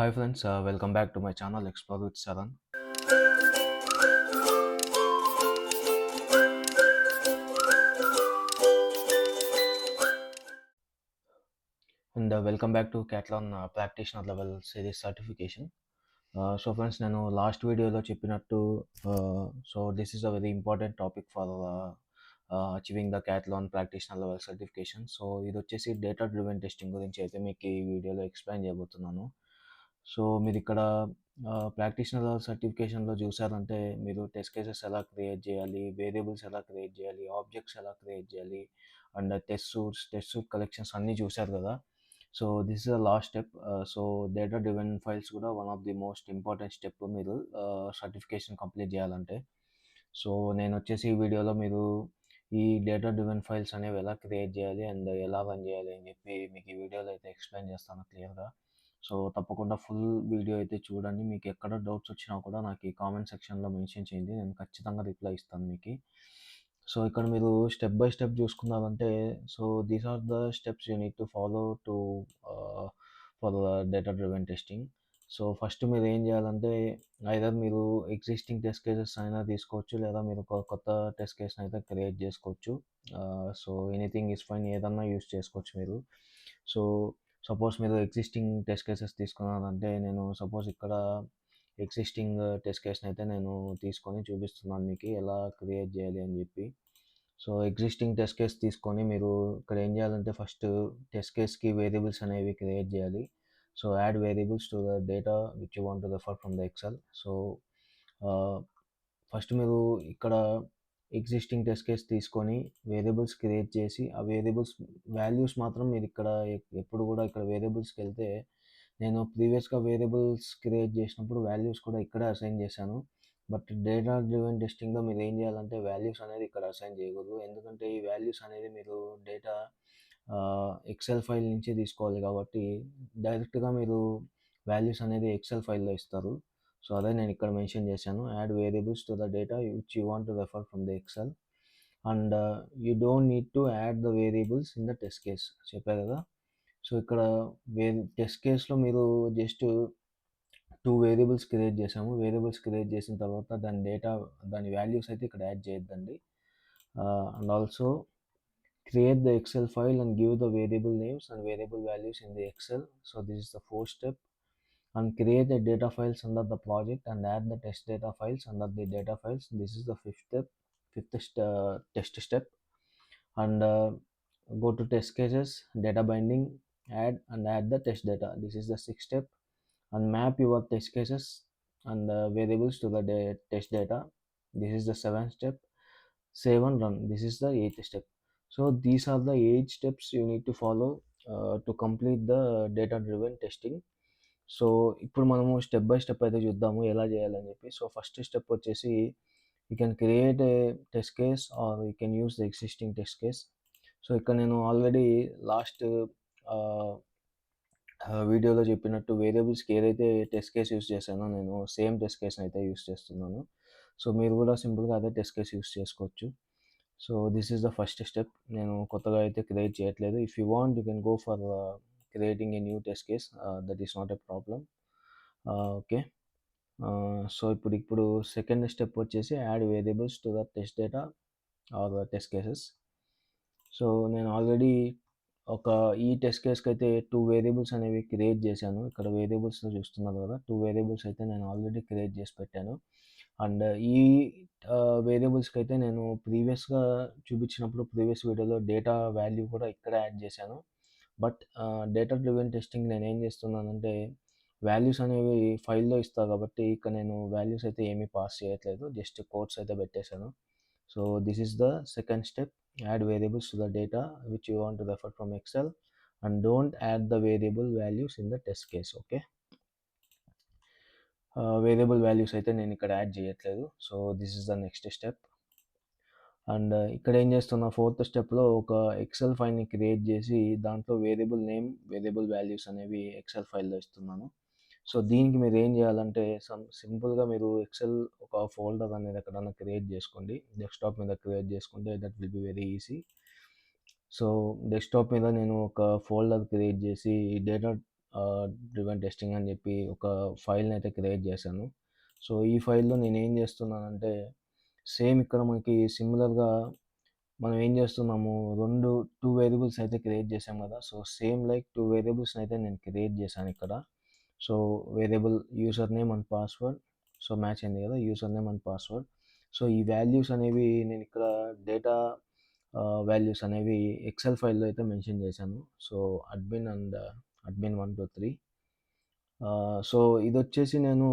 Hi friends, welcome back to my channel Explore with Saran. And welcome back to Catalan Practitioner Level Series Certification. So friends, నేను last వీడియోలో చెప్పినట్టు so this is a very important topic for achieving the Katalon practitioner level certification. So ఇది వచ్చేసి data driven testing గురించి అయితే మీకు ఈ వీడియోలో ఎక్స్ప్లెయిన్ చేయబోతున్నాను. సో మీరు ఇక్కడ ప్రాక్టీషనర్ లెవెల్ సర్టిఫికేషన్లో చూసారంటే మీరు టెస్ట్ కేసెస్ ఎలా క్రియేట్ చేయాలి, వేరియబుల్స్ ఎలా క్రియేట్ చేయాలి, ఆబ్జెక్ట్స్ ఎలా క్రియేట్ చేయాలి అండ్ టెస్ట్ సూట్ కలెక్షన్స్ అన్నీ చూశారు కదా. So this is the last step. So data driven files కూడా one of the most important step మీరు సర్టిఫికేషన్ కంప్లీట్ చేయాలంటే. సో నేను వచ్చేసి ఈ వీడియోలో మీరు ఈ డేటా డ్రివెన్ ఫైల్స్ అనేవి ఎలా క్రియేట్ చేయాలి అండ్ ఎలా రన్ చేయాలి అని చెప్పి మీకు ఈ వీడియోలో అయితే ఎక్స్ప్లెయిన్ చేస్తాను క్లియర్గా. సో తప్పకుండా ఫుల్ వీడియో అయితే చూడండి. మీకు ఎక్కడ డౌట్స్ వచ్చినా కూడా నాకు ఈ కామెంట్ సెక్షన్లో మెన్షన్ చేయండి, నేను ఖచ్చితంగా రిప్లై ఇస్తాను మీకు. సో ఇక్కడ మీరు స్టెప్ బై స్టెప్ చూసుకున్నారంటే so these are the steps you need to follow to for data driven testing. So first మీరు ఏం చేయాలంటే ఐదర్ మీరు ఎగ్జిస్టింగ్ టెస్ట్ కేసెస్ అయినా తీసుకోవచ్చు, లేదా మీరు ఒక కొత్త టెస్ట్ కేస్ని అయితే క్రియేట్ చేసుకోవచ్చు. సో ఎనీథింగ్ ఇస్ ఫైన్, ఏదన్నా యూస్ చేసుకోవచ్చు మీరు. సో సపోజ్ మీరు ఎగ్జిస్టింగ్ టెస్ట్ కేసెస్ తీసుకున్నారంటే నేను సపోజ్ ఇక్కడ ఎగ్జిస్టింగ్ టెస్ట్ కేస్ని అయితే నేను తీసుకొని చూపిస్తున్నాను మీకు ఎలా క్రియేట్ చేయాలి అని చెప్పి. సో ఎగ్జిస్టింగ్ టెస్ట్ కేస్ తీసుకొని మీరు ఇక్కడ ఏం చేయాలంటే ఫస్ట్ టెస్ట్ కేస్కి వేరియబుల్స్ అనేవి క్రియేట్ చేయాలి. So add variables to the data which you want to refer from the XL. So first మీరు ఇక్కడ ఎగ్జిస్టింగ్ టెస్ట్ కేస్ తీసుకొని వేరియబుల్స్ క్రియేట్ చేసి ఆ వేరియబుల్స్ వాల్యూస్ మాత్రం మీరు ఇక్కడ ఎప్పుడు కూడా ఇక్కడ వేరియబుల్స్కి వెళ్తే నేను ప్రీవియస్గా వేరియబుల్స్ క్రియేట్ చేసినప్పుడు వాల్యూస్ కూడా ఇక్కడే అసైన్ చేశాను. బట్ డేటా డ్రివెన్ టెస్టింగ్లో మీరు ఏం చేయాలంటే వాల్యూస్ అనేది ఇక్కడ అసైన్ చేయకూడదు, ఎందుకంటే ఈ వాల్యూస్ అనేది మీరు డేటా ఎక్సెల్ ఫైల్ నుంచి తీసుకోవాలి కాబట్టి డైరెక్ట్గా మీరు వాల్యూస్ అనేది ఎక్సెల్ ఫైల్లో ఇస్తారు. సో అదే నేను ఇక్కడ మెన్షన్ చేశాను, add variables to the data which you want to refer from the XL and you don't need to add the variables in the test case చెప్పారు కదా. సో ఇక్కడ టెస్ట్ కేస్లో మీరు జస్ట్ 2 వేరియబుల్స్ క్రియేట్ చేసాము. Variables create చేసిన తర్వాత దాని values అయితే ఇక్కడ యాడ్ చేయొద్దండి. And also create the Excel file and give the variable names and variable values in the Excel. So this is the fourth step. And create the data files under the project and add the test data files under the data files. This is the test step. And go to test cases, data binding, add the test data. This is the sixth step. And map your test cases and variables to the test data. This is the seventh step. Save and run. This is the eighth step. So these are the 8 steps you need to follow to complete the data driven testing. So ఇప్పుడు మనము step by step అయితే చూద్దాము ఎలా చేయాలని చెప్పి. So first step వచ్చేసి you can create a test case or you can use the existing test case. So ఇక్కడ నేను ఆల్రెడీ లాస్ట్ వీడియోలో చెప్పినట్టు వేరియబుల్స్కి ఏదైతే టెస్ట్ కేస్ యూస్ చేశానో నేను సేమ్ టెస్ట్ కేస్ని అయితే యూస్ చేస్తున్నాను. సో మీరు కూడా సింపుల్గా అదే టెస్ట్ కేస్ యూస్ చేసుకోవచ్చు. So this is the first step. నేను కొత్తగా అయితే క్రియేట్ చేయట్లేదు. If you want you can go for creating a new test case, that is not a problem. Okay. So ఇప్పుడు సెకండ్ స్టెప్ వచ్చేసి add variables to the test data or test cases. So నేను already ఈ test కేస్కి అయితే 2 variables అనేవి create చేశాను. ఇక్కడ వేరియబుల్స్లో చూస్తున్నారు కదా, 2 వేరియబుల్స్ అయితే నేను ఆల్రెడీ క్రియేట్ చేసి పెట్టాను. అండ్ ఈ వేరియబుల్స్కి అయితే నేను ప్రీవియస్గా చూపించినప్పుడు ప్రీవియస్ వీడియోలో డేటా వాల్యూ కూడా ఇక్కడ యాడ్ చేశాను. బట్ డేటా డ్రివెన్ టెస్టింగ్ నేను ఏం చేస్తున్నానంటే వాల్యూస్ అనేవి ఫైల్లో ఇస్తా కాబట్టి ఇక్కడ నేను వాల్యూస్ అయితే ఏమీ పాస్ చేయట్లేదు, జస్ట్ కోడ్స్ అయితే పెట్టేశాను. So this is the second step. Add variables to the data which you want to refer from Excel and don't add the variable values in the test case. Okay. Variable values అయితే నేను ఇక్కడ add చేయట్లేదు. So this is the next step. And ఇక్కడ ఏం చేస్తున్నా fourth స్టెప్లో ఒక XL ఫైల్ని క్రియేట్ చేసి దాంట్లో వేరియబుల్ నేమ్, వేరియబుల్ వాల్యూస్ అనేవి ఎక్సెల్ ఫైల్లో ఇస్తున్నాను. సో దీనికి మీరు ఏం చేయాలంటే సింపుల్గా మీరు ఎక్సెల్ ఒక ఫోల్డర్ అనేది ఎక్కడన్నా క్రియేట్ చేసుకోండి. డెస్క్టాప్ మీద క్రియేట్ చేసుకుంటే that will be very easy. So desktop మీద నేను ఒక ఫోల్డర్ క్రియేట్ చేసి డ్రివెన్ టెస్టింగ్ అని చెప్పి ఒక ఫైల్ని అయితే క్రియేట్ చేశాను. సో ఈ ఫైల్‌లో నేనేం చేస్తున్నానంటే, సేమ్ ఇక్కడ మనకి సిమిలర్‌గా మనం ఏం చేస్తున్నాము, 2 వేరియబుల్స్ అయితే క్రియేట్ చేసాం కదా! సో సేమ్ లైక్ 2 వేరియబుల్స్‌ని అయితే నేను క్రియేట్ చేశాను ఇక్కడ. So variable user name and password. So match అయింది కదా! User name and password. So ఈ వాల్యూస్ అనేవి నేను ఇక్కడ డేటా వాల్యూస్ అనేవి ఎక్సెల్ ఫైల్‌లో అయితే మెన్షన్ చేశాను. So admin and admin 1, 2, 3. So ఇదొచ్చేసి నేను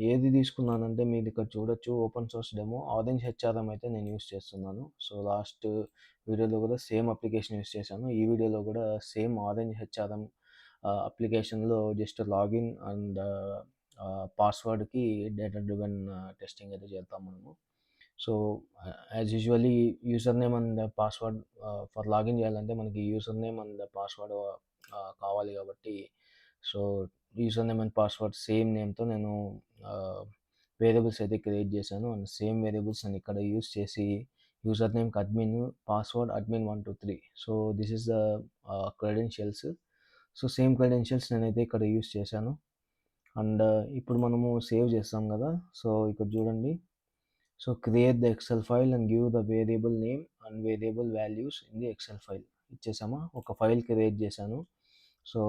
ఏది తీసుకున్నానంటే, మీరు ఇక్కడ చూడొచ్చు open source demo orange HRM అయితే నేను యూజ్ చేస్తున్నాను. సో లాస్ట్ వీడియోలో కూడా సేమ్ అప్లికేషన్ యూజ్ చేశాను. ఈ వీడియోలో కూడా సేమ్ ఆరెంజ్ హెచ్ఆర్ఎం అప్లికేషన్‌లో జస్ట్ లాగిన్ అండ్ పాస్వర్డ్‌కి డేటా డ్రివెన్ టెస్టింగ్ అయితే చేద్దాం మనము. So as usually user name and password for login చేయాలంటే మనకి యూజర్ నేమ్ అండ్ పాస్వర్డ్ కావాలి కాబట్టి, so user name and password same నేమ్‌తో నేను వేరియబుల్స్ అయితే క్రియేట్ చేశాను. అండ్ సేమ్ వేరియబుల్స్ నేను ఇక్కడ యూజ్ చేసి యూజర్ నేమ్‌కి admin, password admin 1, 2, 3. So this is the credentials. So same credentials నేనైతే ఇక్కడ యూజ్ చేశాను. అండ్ ఇప్పుడు మనము సేవ్ చేస్తాం కదా! సో ఇక్కడ చూడండి. So create the excel file and give the variable name and variable values in the excel file. ఇచ్చేసామా? ఒక ఫైల్ క్రియేట్ చేశాను. సో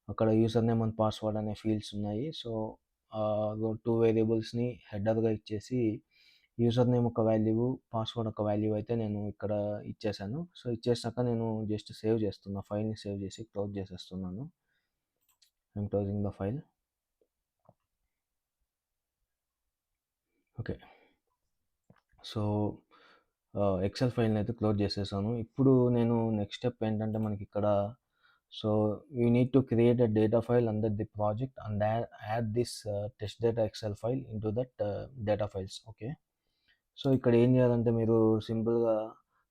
అక్కడ యూజర్ నేమ్ అండ్ పాస్వర్డ్ అనే ఫీల్డ్స్ ఉన్నాయి. సో 2 వేరియబుల్స్‌ని హెడర్‌గా ఇచ్చేసి యూజర్ నేమ్ ఒక వాల్యూ, పాస్వర్డ్ ఒక వాల్యూ అయితే నేను ఇక్కడ ఇచ్చేసాను. సో ఇచ్చేసాక నేను జస్ట్ సేవ్ చేస్తున్నా. ఫైల్‌ని సేవ్ చేసి క్లోజ్ చేసేస్తున్నాను. I'm closing the file. Okay. So excel ఫైల్‌ని అయితే క్లోజ్ చేసేసాను. ఇప్పుడు నేను నెక్స్ట్ స్టెప్ ఏంటంటే, మనకిక్కడ so you need to create a data file under the project and add this test data excel file into that data files. Okay. So ఇక్కడ ఏం చేయాలంటే, మీరు సింపుల్‌గా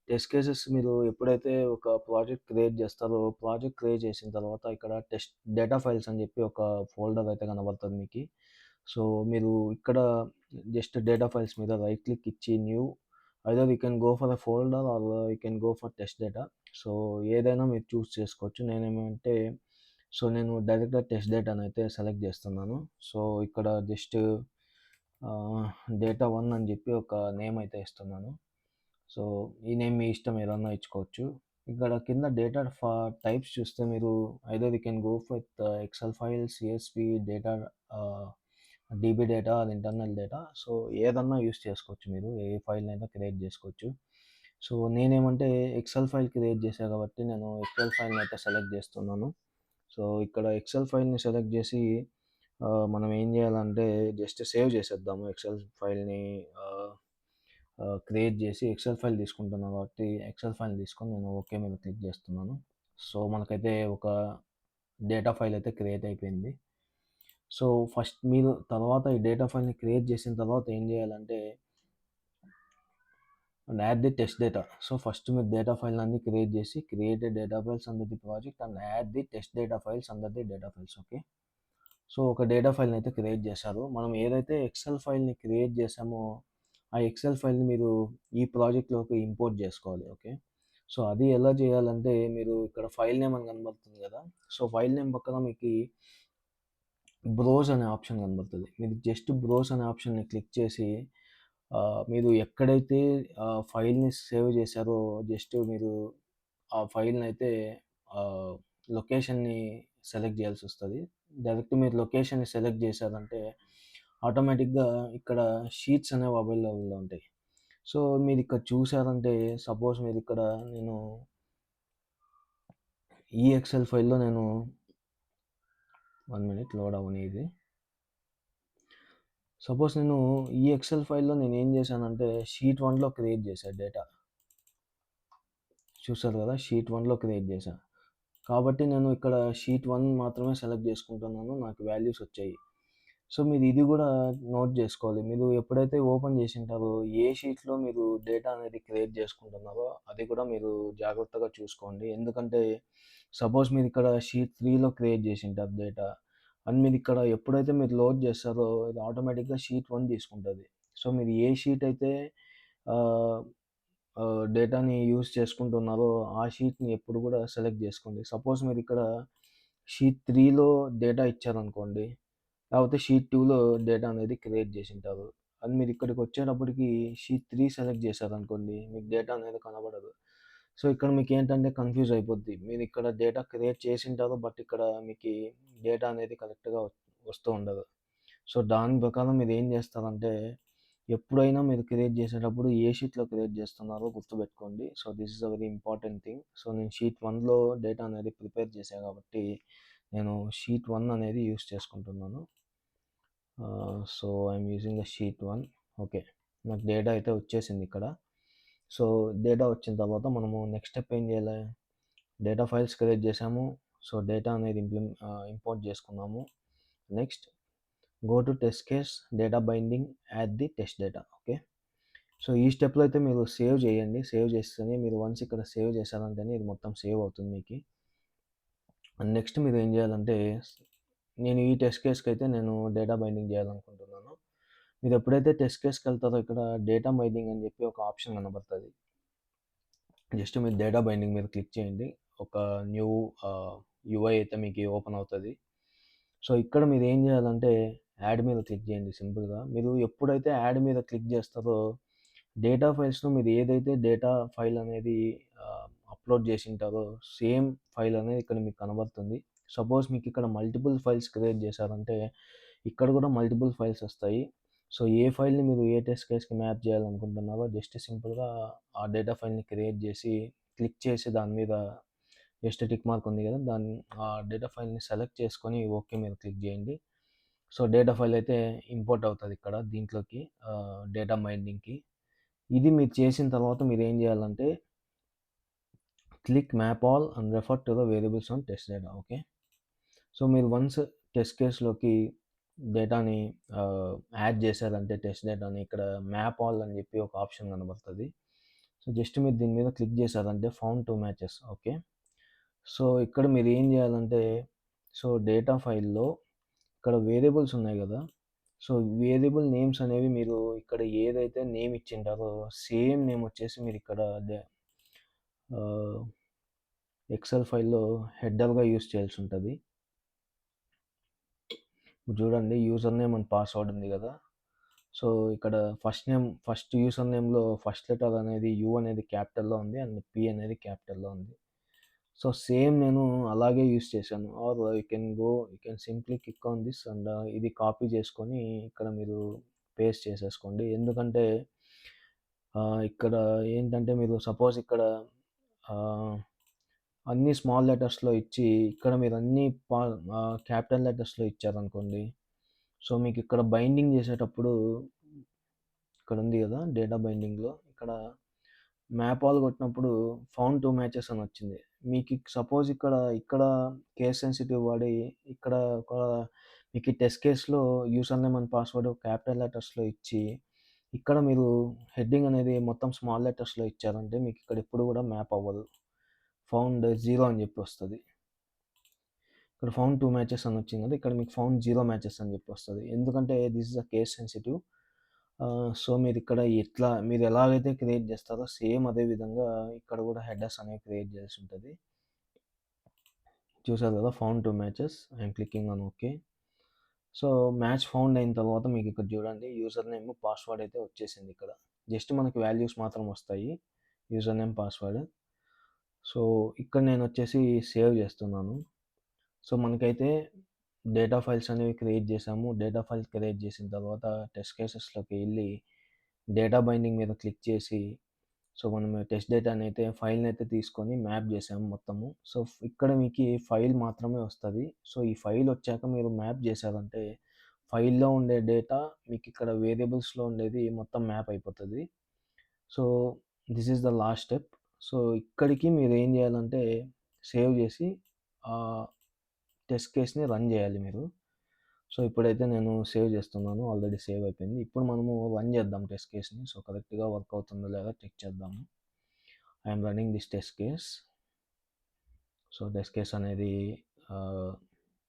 టెస్ట్ కేసెస్ మీరు ఎప్పుడైతే ఒక ప్రాజెక్ట్ క్రియేట్ చేస్తారో, ప్రాజెక్ట్ క్రియేట్ చేసిన తర్వాత ఇక్కడ టెస్ట్ డేటా ఫైల్స్ అని చెప్పి ఒక ఫోల్డర్ అయితే కనబడుతుంది మీకి. సో మీరు ఇక్కడ జస్ట్ డేటా ఫైల్స్ మీద రైట్ క్లిక్ ఇచ్చి new, either you can go for a folder or you can go for test data. So ఏదైనా మీరు చూస్ చేసుకోవచ్చు. నేనేమంటే, సో నేను డైరెక్ట్‌గా టెస్ట్ డేటాని అయితే సెలెక్ట్ చేస్తున్నాను. సో ఇక్కడ జస్ట్ డేటా 1 అని చెప్పి ఒక నేమ్ అయితే ఇస్తున్నాను. సో ఈ నేమ్ మీ ఇష్టం ఏదన్నా ఇచ్చుకోవచ్చు. ఇక్కడ కింద డేటా టైప్స్ చూస్తే మీరు either you can go with excel file, CSV, data, DB data, అది ఇంటర్నల్ డేటా. సో ఏదన్నా యూస్ చేసుకోవచ్చు మీరు. ఏ ఫైల్‌నైనా క్రియేట్ చేసుకోవచ్చు. సో నేనేమంటే ఎక్సెల్ ఫైల్ క్రియేట్ చేశా కాబట్టి నేను ఎక్సెల్ ఫైల్‌ని అయితే సెలెక్ట్ చేస్తున్నాను. సో ఇక్కడ ఎక్సెల్ ఫైల్‌ని సెలెక్ట్ చేసి మనం ఏం చేయాలంటే జస్ట్ సేవ్ చేసేద్దాము ఎక్సెల్ ఫైల్‌ని. ఆహ్ క్రియేట్ చేసి ఎక్సెల్ ఫైల్ తీసుకుంటున్నాను కాబట్టి ఎక్సెల్ ఫైల్ తీసుకొని నేను ఓకే మీద క్లిక్ చేస్తున్నాను. సో మనకైతే ఒక డేటా ఫైల్ అయితే క్రియేట్ అయిపోయింది. సో ఫస్ట్ మీరు తర్వాత ఈ డేటా ఫైల్‌ని క్రియేట్ చేసిన తర్వాత ఏం చేయాలంటే, add the test data. So first మీరు డేటా ఫైల్ అన్నీ క్రియేట్ చేసి create data files under the project and add the test data files under the data files. Okay. So ఒక డేటా ఫైల్‌ని అయితే క్రియేట్ చేశారు. మనం ఏదైతే ఎక్సెల్ ఫైల్‌ని క్రియేట్ చేసామో, ఆ ఎక్సెల్ ఫైల్‌ని మీరు ఈ ప్రాజెక్ట్‌లోకి ఇంపోర్ట్ చేసుకోవాలి. ఓకే. సో అది ఎలా చేయాలంటే, మీరు ఇక్కడ ఫైల్ నేమ్ అని కనబడుతుంది కదా! సో ఫైల్ నేమ్ పక్కన మీకి బ్రౌజ్ అనే ఆప్షన్ కనబడుతది. మీరు జస్ట్ బ్రౌజ్ అనే ఆప్షన్‌ని క్లిక్ చేసి మీరు ఎక్కడైతే ఫైల్‌ని సేవ్ చేశారో జస్ట్ మీరు ఆ ఫైల్‌నయితే ఆహ్, లొకేషన్‌ని సెలెక్ట్ చేయాల్సొస్తది. డైరెక్ట్ మీరు లొకేషన్‌ని సెలెక్ట్ చేశారంటే ఆటోమేటిక్‌గా ఇక్కడ షీట్స్ అనేవి అవైలబుల్‌లో ఉంటాయి. సో మీరిక్కడ చూసారంటే, సపోజ్ మీరిక్కడ నేను ఈ ఎక్సెల్ ఫైల్‌లో నేను 1 మినిట్ లోడ్ అవ్వని ఇది. సపోజ్ నేను ఈ ఎక్సెల్ ఫైల్‌లో నేనేం చేశానంటే షీట్ 1లో క్రియేట్ చేశా డేటా. చూసారు కదా! షీట్ 1లో క్రియేట్ చేశా. కాబట్టి నేను ఇక్కడ షీట్ 1 మాత్రమే సెలెక్ట్ చేసుకుంటున్నాను. నాకు వాల్యూస్ వచ్చాయి. సో మీరు ఇది కూడా నోట్ చేసుకోవాలి. మీరు ఎప్పుడైతే ఓపెన్ చేసుంటారో, ఏ షీట్‌లో మీరు డేటా అనేది క్రియేట్ చేసుకుంటున్నారో అది కూడా మీరు జాగ్రత్తగా చూసుకోండి. ఎందుకంటే సపోజ్ మీరిక్కడ షీట్ 3లో క్రియేట్ చేసుంటారు డేటా. అండ్ మీరిక్కడ ఎప్పుడైతే మీరు లోడ్ చేస్తారో ఇది ఆటోమేటిక్‌గా షీట్ 1 తీసుకుంటది. సో మీరు ఏ షీట్ అయితే ఆహ్, డేటాని యూజ్ చేసుకుంటున్నారో ఆ షీట్‌ని ఎప్పుడు కూడా సెలెక్ట్ చేసుకోండి. సపోజ్ మీరిక్కడ షీట్ 3లో డేటా ఇచ్చారనుకోండి, లేకపోతే షీట్ 2లో డేటా అనేది క్రియేట్ చేసుంటారు. అది మీరు ఇక్కడికి వచ్చేటప్పటికి షీట్ 3 సెలెక్ట్ చేశారనుకోండి, మీకు డేటా అనేది కనబడదు. సో, ఇక్కడ మీకేంటంటే కన్‌ఫ్యూజ్ అయిపోద్ది. మీరిక్కడ డేటా క్రియేట్ చేసుంటారు. బట్ ఇక్కడ మీకి డేటా అనేది కరెక్ట్‌గా వస్తూ ఉండదు. సో, దాని ప్రకారం మీరేం చేస్తారంటే, ఎప్పుడైనా మీరు క్రియేట్ చేసేటప్పుడు ఏ షీట్‌లో క్రియేట్ చేస్తున్నారో గుర్తుపెట్టుకోండి. So, this is a very important thing. So, నేను షీట్ 1లో డేటా అనేది ప్రిపేర్ చేశా కాబట్టి, నేను షీట్ 1 అనేది యూజ్ చేసుకుంటున్నాను. So, I'm using the sheet 1. Okay. నాకు డేటా అయితే వచ్చేసింది ఇక్కడ. సో, డేటా వచ్చిన తర్వాత మనము నెక్స్ట్ స్టెప్ ఏం చేయాలి? డేటా ఫైల్స్ క్రియేట్ చేసాము. సో, డేటా అనేది ఇంపోర్ట్ చేసుకున్నాము. Next go to test case, data binding, add the test data. Okay. So, ఈ స్టెప్‌లో అయితే మీరు సేవ్ చేయండి. సేవ్ చేస్తేనే మీరు వన్స్ ఇక్కడ సేవ్ చేశారంటేనే ఇది మొత్తం సేవ్ అవుతుంది మీకి. అండ్ నెక్స్ట్ మీరు ఏం చేయాలంటే, నేను ఈ టెస్ట్ కేస్‌కైతే నేను డేటా బైండింగ్ చేయాలనుకుంటున్నాను. మీరు ఎప్పుడైతే టెస్ట్ కేస్‌కెళ్తారో ఇక్కడ డేటా బైండింగ్ అని చెప్పి ఒక ఆప్షన్ కనబడుతది. జస్ట్ మీరు డేటా బైండింగ్ మీద క్లిక్ చేయండి. ఒక న్యూ యూఐ అయితే మీకు ఓపెన్ అవుతది. సో, ఇక్కడ మీరేం జేయాలంటే యాడ్ మీద క్లిక్ చేయండి సింపుల్‌గా. మీరు ఎప్పుడైతే యాడ్ మీద క్లిక్ చేస్తారో డేటా ఫైల్స్‌లో మీరు ఏదైతే డేటా ఫైల్ అనేది అప్‌లోడ్ చేసుంటారో సేమ్ ఫైల్ అనేది ఇక్కడ మీకు కనబడుతుంది. సపోజ్ మీకిక్కడ మల్టిపుల్ ఫైల్స్ క్రియేట్ చేశారంటే ఇక్కడ కూడా మల్టిపుల్ ఫైల్స్ వస్తాయి. సో, ఏ ఫైల్‌ని మీరు ఏ టెస్ట్ కేస్‌కి మ్యాప్ చేయాలనుకుంటున్నారో జస్ట్ సింపుల్‌గా ఆ డేటా ఫైల్‌ని క్రియేట్ చేసి క్లిక్ చేసి దాని మీద జస్ట్ టిక్ మార్క్ ఉంది కదా! ఆ డేటా ఫైల్‌ని సెలెక్ట్ చేసుకొని ఓకే మీద క్లిక్ చేయండి. సో, డేటా ఫైల్ అయితే ఇంపోర్ట్ అవుతది ఇక్కడ దీంట్లోకి డేటా బైండింగ్‌కి. ఇది మీరు చేసిన తర్వాత మీరేం చేయాలంటే click map all and refer to the variables on test data. Okay. So, మీరు వన్స్ టెస్ట్ కేస్‌లోకి డేటాని యాడ్ చేశారంటే టెస్ట్ డేటాని ఇక్కడ మ్యాప్ ఆల్ అని చెప్పి ఒక ఆప్షన్ కనబడుతది. సో, జస్ట్ మీరు దీని మీద క్లిక్ చేశారంటే ఫౌండ్ 2 మ్యాచెస్. ఓకే. సో, ఇక్కడ మీరు ఏం చేయాలంటే సో, డేటా ఫైల్‌లో ఇక్కడ వేరియబుల్స్ ఉన్నాయి గదా! సో, వేరియబుల్ నేమ్స్ అనేవి మీరు ఇక్కడ ఏదైతే నేమ్ ఇచ్చింటారో సేమ్ నేమ్ వచ్చేసి మీరిక్కడ ఆహ్, ఎక్సెల్ ఫైల్‌లో హెడర్‌గా యూజ్ చేయాల్సుంటది. ఇప్పుడు చూడండి యూజర్ నేమ్ అండ్ పాస్వర్డ్ ఉంది గదా! సో, ఇక్కడ ఫస్ట్ యూజర్ నేమ్‌లో ఫస్ట్ లెటర్ అనేది యూ అనేది క్యాపిటల్‌లో ఉంది. అండ్ పీ అనేది క్యాపిటల్‌లో ఉంది. సో, సేమ్ నేను అలాగే యూజ్ చేశాను. Or you can simply click on this and ఇది కాపీ చేసుకొని ఇక్కడ మీరు పేస్ట్ చేసేసుకోండి. ఎందుకంటే ఇక్కడ ఏంటంటే మీరు సపోజ్ ఇక్కడ ఆహ్, అన్నీ స్మాల్ లెటర్స్‌లో ఇచ్చి ఇక్కడ మీరు అన్నీ క్యాపిటల్ లెటర్స్‌లో ఇచ్చారనుకోండి. సో, మీకిక్కడ బైండింగ్ చేసేటప్పుడు ఇక్కడ ఉంది గదా! డేటా బైండింగ్‌లో ఇక్కడ మ్యాప్ ఆల్ కొట్టినప్పుడు ఫౌండ్ 2 మ్యాచెస్ అని వచ్చింది. సపోజ్ ఇక్కడ కేస్ సెన్సిటివ్ వాడి ఇక్కడ ఒక మీకు ఈ టెస్ట్ కేస్‌లో user name and password capital లెటర్స్‌లో ఇచ్చి, ఇక్కడ మీరు హెడ్డింగ్ అనేది మొత్తం స్మాల్ లెటర్స్‌లో ఇచ్చారంటే మీకు ఇక్కడ ఎప్పుడు కూడా మ్యాప్ అవ్వదు. ఫౌండ్ 0 అని చెప్పి వస్తది. ఇక్కడ ఫౌండ్ 2 మ్యాచెస్ అని వచ్చింది కదా! ఇక్కడ మీకు ఫౌండ్ 0 మ్యాచెస్ అని చెప్పి వస్తది. ఎందుకంటే this is a case sensitive. So, మీరు ఎలాగైతే క్రియేట్ చేస్తారో సేమ్ అదే విధంగా ఇక్కడ కూడా హెడర్స్ అనేవి క్రియేట్ చేయాల్సి ఉంటది. చూసారు కదా! Found 2 matches. I'm clicking on okay. So, match found అయిన తర్వాత మీకు ఇక్కడ చూడండి యూజర్ నేమ్, పాస్వర్డ్ అయితే వచ్చేసింది ఇక్కడ. జస్ట్ మనకి వాల్యూస్ మాత్రం వస్తాయి. User name, password. సో, ఇక్కడ నేనొచ్చేసి సేవ్ చేస్తున్నాను. సో, మనకైతే డేటా ఫైల్స్ అనేవి క్రియేట్ చేసాము. డేటా ఫైల్స్ క్రియేట్ చేసిన తర్వాత టెస్ట్ కేసెస్‌లోకి ఎళ్లి డేటా బైండింగ్ మీద క్లిక్ చేసి సో, మనం టెస్ట్ డేటానైతే ఫైల్‌నైతే తీసుకొని మ్యాప్ చేసాము మొత్తము. సో, ఇక్కడ మీకి ఫైల్ మాత్రమే వస్తది. సో, ఈ ఫైల్ వచ్చాక మీరు మ్యాప్ చేశారంటే ఫైల్‌లో ఉండే డేటా మీకిక్కడ వేరియబుల్స్‌లో ఉండేది మొత్తం మ్యాప్ అయిపోతది. So, this is the last step. So, ఇక్కడికి మీరేం చేయాలంటే సేవ్ చేసి ఆహ్, టెస్ట్ కేస్‌ని రన్ చేయాలి మీరు. సో, ఇప్పుడైతే నేను సేవ్ చేస్తున్నాను. ఆల్రెడీ సేవ్ అయిపోయింది. ఇప్పుడు మనము రన్ చేద్దాం టెస్ట్ కేస్‌ని. సో, కరెక్ట్‌గా వర్క్ అవుతుందో లేదో చెక్ చేద్దాము. I'm running this test case. So, test case అనేది ఆహ్,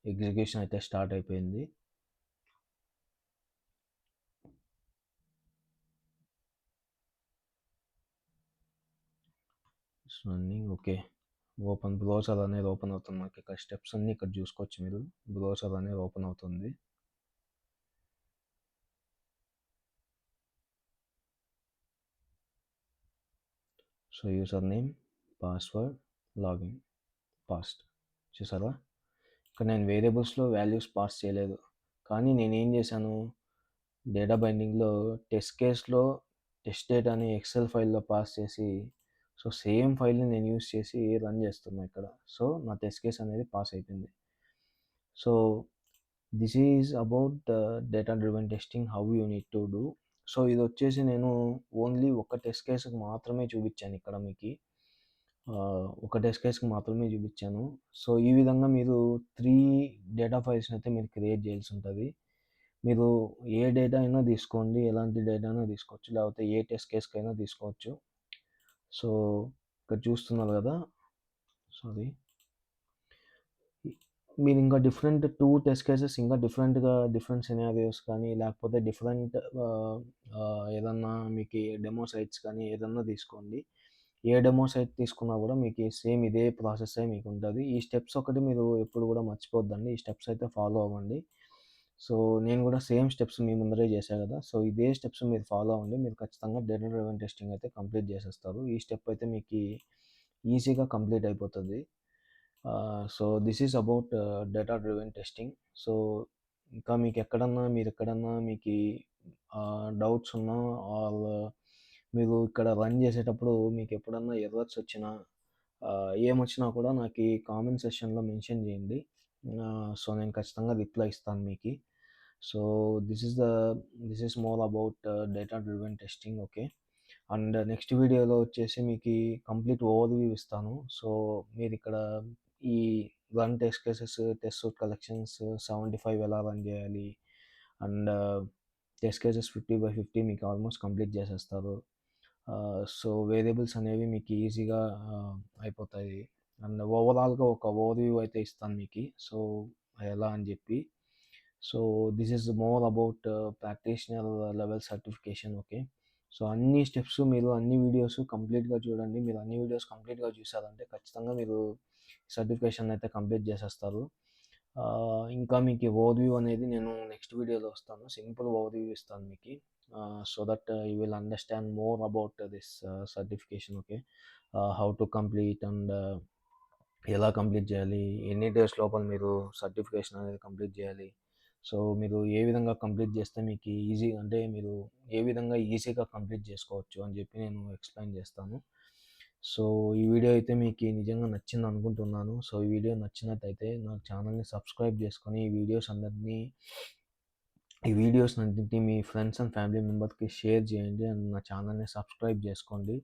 ఎగ్జిక్యూషన్ అయితే స్టార్ట్ అయిపోయింది. It's running okay. బ్రౌజర్ అనేది ఓపెన్ అవుతుంది. మనకి ఇక్కడ స్టెప్స్ అన్నీ ఇక్కడ చూసుకోవచ్చు మీరు. బ్రౌజర్ అనేది ఓపెన్ అవుతుంది. So user name, password, login, past. చూసారా? ఇక్కడ నేను వేరియబుల్స్లో వాల్యూస్ పాస్ చేయలేదు, కానీ నేనేం చేశాను, డేటా బైండింగ్లో టెస్ట్ కేస్లో టెస్ట్ డేటాని ఎక్సెల్ ఫైల్లో పాస్ చేసి, సో సేమ్ ఫైల్ని నేను యూస్ చేసి రన్ చేస్తున్నా ఇక్కడ. సో నా టెస్ట్ కేస్ అనేది పాస్ అయిపోయింది. So this is about data driven testing, how you need to do. So ఇది వచ్చేసి నేను ఓన్లీ ఒక టెస్ట్ కేసుకి మాత్రమే చూపించాను ఇక్కడ మీకు. ఒక టెస్ట్ కేస్కి మాత్రమే చూపించాను. సో ఈ విధంగా మీరు 3 డేటా ఫైల్స్ని అయితే మీరు క్రియేట్ చేయాల్సి ఉంటుంది. మీరు ఏ డేటా అయినా తీసుకోండి, ఎలాంటి డేటా అయినా తీసుకోవచ్చు, లేకపోతే ఏ టెస్ట్ కేస్కైనా తీసుకోవచ్చు. సో ఇక్కడ చూస్తున్నారు కదా, సారీ, మీరు ఇంకా డిఫరెంట్ 2 టెస్ట్ కేసెస్ ఇంకా డిఫరెంట్ సినారియోస్ కానీ, లేకపోతే డిఫరెంట్ ఏదన్నా మీకు డెమో సైట్స్ కానీ ఏదన్నా తీసుకోండి. ఏ డెమో సైట్ తీసుకున్నా కూడా మీకు సేమ్ ఇదే ప్రాసెస్సే మీకు ఉంటుంది. ఈ స్టెప్స్ ఒకటి మీరు ఎప్పుడు కూడా మర్చిపోద్దండి. ఈ స్టెప్స్ అయితే ఫాలో అవ్వండి. సో నేను కూడా సేమ్ స్టెప్స్ మీ ముందరే చేశాను కదా, సో ఇదే స్టెప్స్ మీరు ఫాలో అవ్వండి. మీరు ఖచ్చితంగా డేటా డ్రివెన్ టెస్టింగ్ అయితే కంప్లీట్ చేసేస్తారు. ఈ స్టెప్ అయితే మీకు ఈజీగా కంప్లీట్ అయిపోతుంది. So this is about data driven testing. So ఇంకా మీరు ఎక్కడన్నా మీకు డౌట్స్ ఉన్నా, ఆర్ మీరు ఇక్కడ రన్ చేసేటప్పుడు మీకు ఎప్పుడన్నా ఎర్రర్స్ వచ్చినా, ఏమొచ్చినా కూడా నాకు ఈ కామెంట్ సెక్షన్లో మెన్షన్ చేయండి. సో నేను ఖచ్చితంగా రిప్లై ఇస్తాను మీకు. So this is the this is more about data driven testing. Okay. And next వీడియోలో వచ్చేసి మీకు కంప్లీట్ ఓవర్వ్యూ ఇస్తాను. సో మీరు ఇక్కడ ఈ run test cases, test suite collections 75 ఎలా రన్ చేయాలి, అండ్ టెస్ట్ కేసెస్ 50/50 మీకు ఆల్మోస్ట్ కంప్లీట్ చేసేస్తారు. సో వేరియబుల్స్ అనేవి మీకు ఈజీగా అయిపోతాయి. అండ్ ఓవరాల్గా ఒక ఓవర్వ్యూ అయితే ఇస్తాను మీకు, సో ఎలా అని చెప్పి. So this is more about practitioner level certification. Okay. So అన్ని స్టెప్స్ మీరు అన్ని వీడియోస్ కంప్లీట్గా చూడండి. మీరు అన్ని వీడియోస్ కంప్లీట్గా చూసారంటే ఖచ్చితంగా మీరు సర్టిఫికేషన్ అయితే కంప్లీట్ చేసేస్తారు. ఇంకా మీకు ఓవర్వ్యూ అనేది నేను నెక్స్ట్ వీడియోలో వస్తాను, సింపుల్ ఓవర్వ్యూ ఇస్తాను మీకు. So that you will understand more about this certification. Okay. How to complete, and ఎలా కంప్లీట్ చేయాలి, ఎన్ని డేస్ లోపల మీరు సర్టిఫికేషన్ అనేది కంప్లీట్ చేయాలి. సో మీరు ఏ విధంగా కంప్లీట్ చేస్తే మీకు ఈజీ, అంటే మీరు ఏ విధంగా ఈజీగా కంప్లీట్ చేసుకోవచ్చు అని చెప్పి నేను ఎక్స్ప్లెయిన్ చేస్తాను. సో ఈ వీడియో అయితే మీకు నిజంగా నచ్చింది అనుకుంటున్నాను. సో ఈ వీడియో నచ్చినట్టయితే నా ఛానల్ని సబ్స్క్రైబ్ చేసుకొని ఈ వీడియోస్ అన్నింటినీ మీ ఫ్రెండ్స్ అండ్ ఫ్యామిలీ మెంబర్స్కి షేర్ చేయండి, అండ్ నా ఛానల్ని సబ్స్క్రైబ్ చేసుకోండి.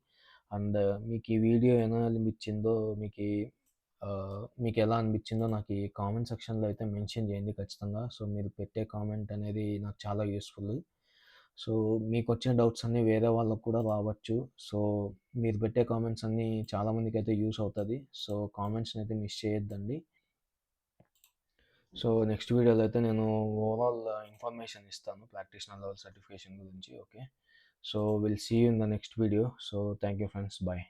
అండ్ మీకు ఈ వీడియో ఎలా అనిపించిందో, మీకు ఎలా అనిపించిందో నాకు ఈ కామెంట్ సెక్షన్లో అయితే మెన్షన్ చేయండి ఖచ్చితంగా. సో మీరు పెట్టే కామెంట్ అనేది నాకు చాలా యూస్ఫుల్. సో మీకు వచ్చిన డౌట్స్ అన్నీ వేరే వాళ్ళకు కూడా రావచ్చు. సో మీరు పెట్టే కామెంట్స్ అన్నీ చాలామందికి అయితే యూస్ అవుతుంది. సో కామెంట్స్ని అయితే మిస్ చేయొద్దండి. సో నెక్స్ట్ వీడియోలో అయితే నేను ఓవరాల్ ఇన్ఫర్మేషన్ ఇస్తాను ప్రాక్టీషనర్ లెవెల్ సర్టిఫికేషన్ గురించి. Okay. So will see you in the next video. So thank you friends, bye.